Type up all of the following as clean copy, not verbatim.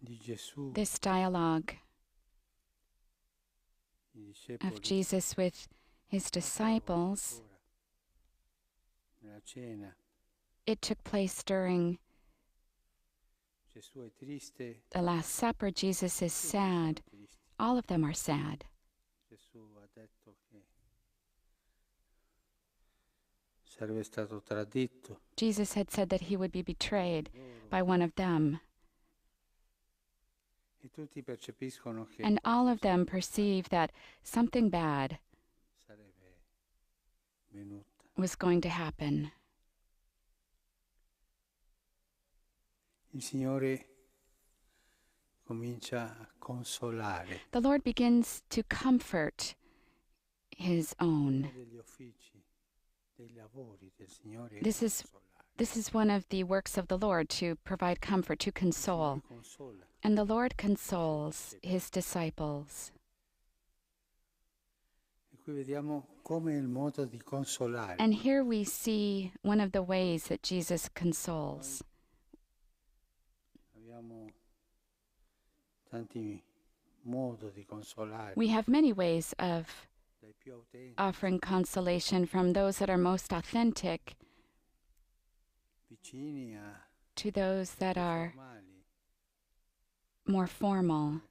di Gesù, This dialogue i of discepoli, Jesus with his disciples, ancora nella cena. it took place during Gesù è triste, the Last Supper. Jesus is tutti sono sad. tristi. All of them are sad. Gesù ha detto che sarebbe stato tradito. Jesus had said that he would be betrayed Loro. by one of them. E tutti percepiscono che And all of qualcosa them perceive that something bad sarebbe venuta. was going to happen. Il Signore comincia a consolare. The Lord begins to comfort his own. Uno degli uffici, dei lavori del Signore è This is consolare. This is one of the works of the Lord, to provide comfort, to Il console. Signore consola. And the Lord consoles his disciples. E qui vediamo come il modo di consolare. And here we see one of the ways that Jesus consoles. Abbiamo tanti modi di consolare, We have many ways of dai più autentici, offering consolation, from those that are most authentic vicini a to those that are formali, more formal.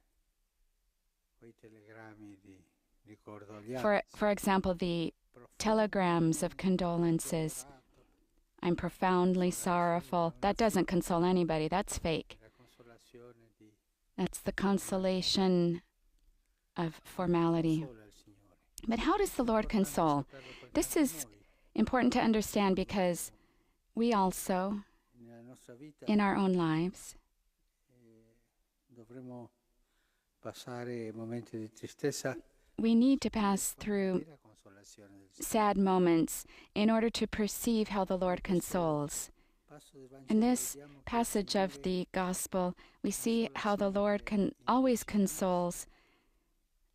quei telegrammi di ricordo For example, the telegrams of condolences. I'm profoundly sorrowful. That doesn't console anybody. That's fake. la consolazione di That's the consolation of formality. consola il Signore. But how does the Lord console? This is important to understand, because we also, Nella nostra vita in our own lives, dovremo passare momenti di tristezza we need to pass through e la consolazione del Signore. sad moments in order to perceive how the Lord consoles. Passo del Vangelo In this vediamo che il passage of Signore the Gospel, we see how the Lord always consoles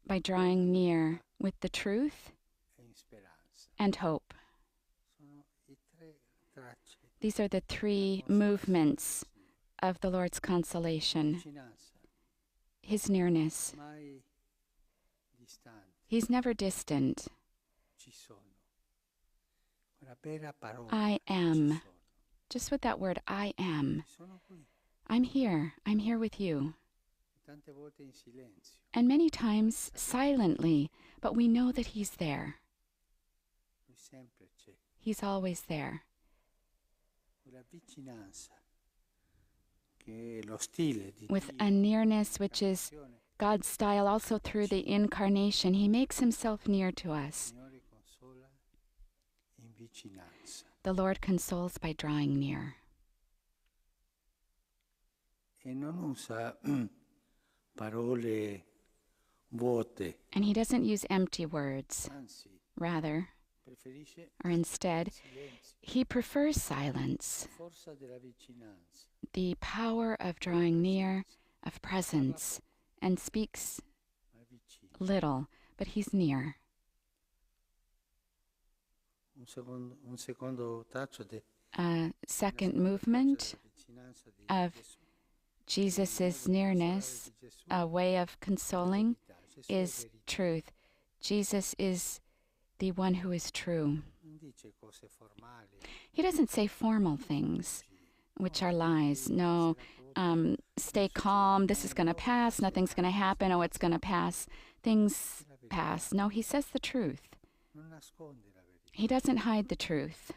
by drawing near with the truth è in speranza. and hope. Sono i tre tracce These are the three movements of the Lord's consolation. vicinanza, His nearness. mai distanti, He's never distant. ci sono. Quella vera parola, I am. ci sono. Just with that word, I am. Ci sono qui, I'm here. I'm here with you. e tante volte in silenzio. And many times silently, but we know that He's there. Lui sempre c'è. He's always there. Quella vicinanza che è lo stile di With Dio, a nearness which is l'incarnazione. God's style also through the incarnation. He makes Himself near to Il us. Signore consola in vicinanza. The Lord consoles by drawing near. E non usa parole vuote, And He doesn't use empty words. anzi, Rather, preferisce or instead, il silenzio, He prefers silence, la forza della vicinanza. the power of drawing near, of presence, and speaks Ma è vicino. little, but He's near. Un secondo traccio A second movement of Jesus' nearness, a way of consoling, is truth. Jesus is the one who is true. Non dice cose formali, He doesn't say formal things, which are lies. No, stay calm, this is going to pass, nothing's going to happen, oh, it's going to pass, things pass. No, He says the truth. non nasconde la verità, He doesn't hide the truth,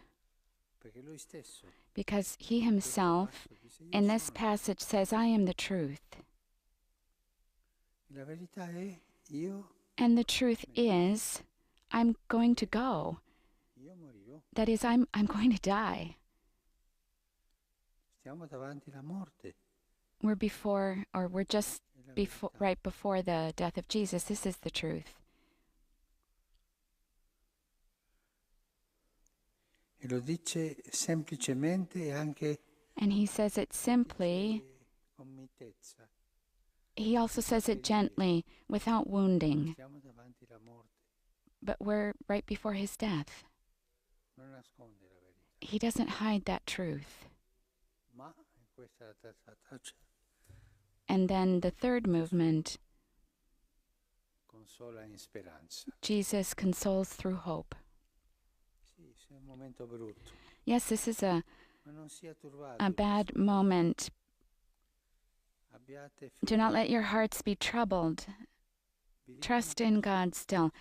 perché lui stesso because He Himself, in this passage, says, I am the truth. la verità è io And the truth is, I'm going to go. morirò. That is, I'm going to die. Stiamo davanti alla morte. We're just È la before, verità. right before the death of Jesus. This is the truth. E lo dice semplicemente e anche And He says it simply. con mitezza. He also says it gently, without wounding. Stiamo davanti alla morte. But we're right before His death. Non nasconde la verità. He doesn't hide that truth. Ma, e questa è la terza traccia, And then the third movement, consola in speranza. Jesus consoles through hope. Sì, è un momento brutto, Yes, this is a ma non sia turbato. bad moment. Abbiate Do not fede let your hearts be troubled. Trust in God still.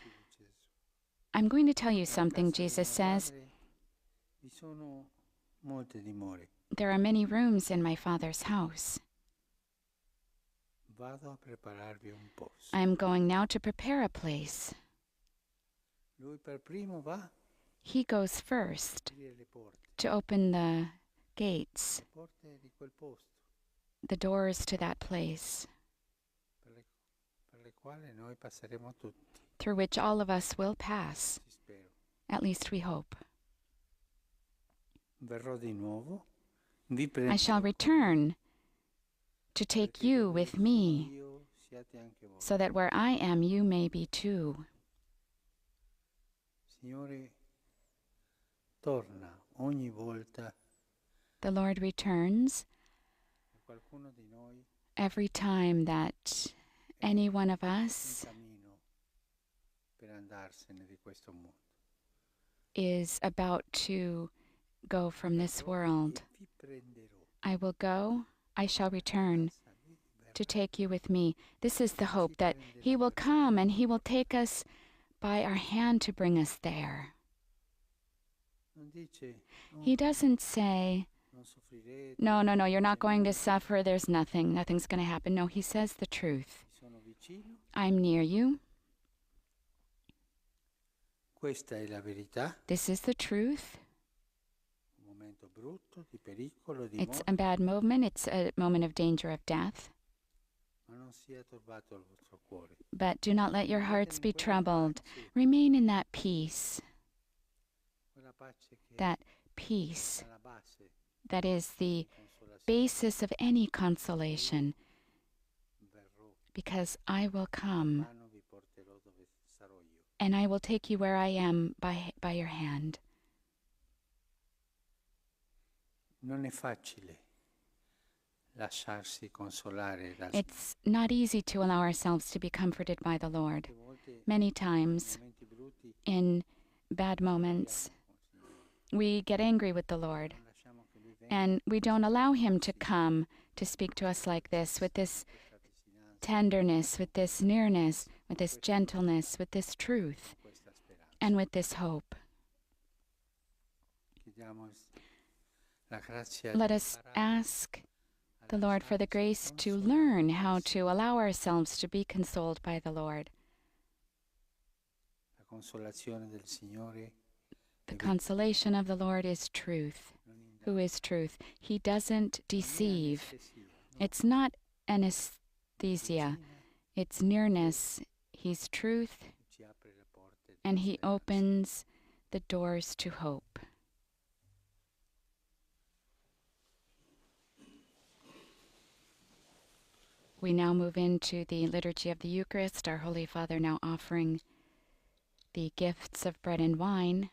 I'm going to tell you something, Jesus says. Vi sono molte dimore. There are many rooms in my Father's house. Vado a prepararvi un posto. I am going now to prepare a place. Lui per primo va a He goes first aprire le porte to open the gates, di quel posto the doors to that place, per le quali noi passeremo tutti, through which all of us will pass. ci spero. At least we hope. Verrò di nuovo, vi I shall prenderò return to take perché you dove with sono me, io, siate anche voi. so that where I am, you may be too. Signore, torna ogni volta The Lord returns che qualcuno di noi every time that any one of in us cammino per andarsene di questo mondo. is about to go from this Verrò world. e vi prenderò. I will go, I shall return to take you with me. This is the hope that He will come and He will take us by our hand to bring us there. Non dice, He doesn't say, non soffrirete, no, you're not going to suffer, there's nothing's going to happen. No, He says the truth. vi sono vicino. I'm near you. Questa è la verità. This is the truth. Un momento brutto, di pericolo, di It's morte, a bad moment. It's a moment of danger of death. ma non sia turbato il vostro cuore. But do not let your hearts be troubled. Remain in that peace, Quella pace che that peace è alla base that is the di consolazione. basis of any consolation, Verrò, because I will come mano vi porterò dove sarò io. and I will take you where I am by your hand. Non è facile lasciarsi consolare dal It's not easy to allow ourselves to be comforted by the Lord. Signore. Volte Many times, nei momenti brutti in bad moments, we get angry with the Lord, non lasciamo che lui venga and we don't allow Him to come to speak to us like this, with this tenderness, with this nearness, with this gentleness, with this truth, questa speranza. and with this hope. Chiediamo la grazia Let di us imparare ask a the Lord for the lasciarsi grace to consolare learn dal how to Signore. allow ourselves to be consoled by the Lord. La consolazione del Signore The consolation of the Lord is truth. non inganna, Who is truth? He doesn't non è deceive. anestesia, no? It's not anesthesia. Vicina, It's nearness. He's truth, che ci apre le porte and della He speranza. opens the doors to hope. We now move into the Liturgy of the Eucharist, our Holy Father now offering the gifts of bread and wine.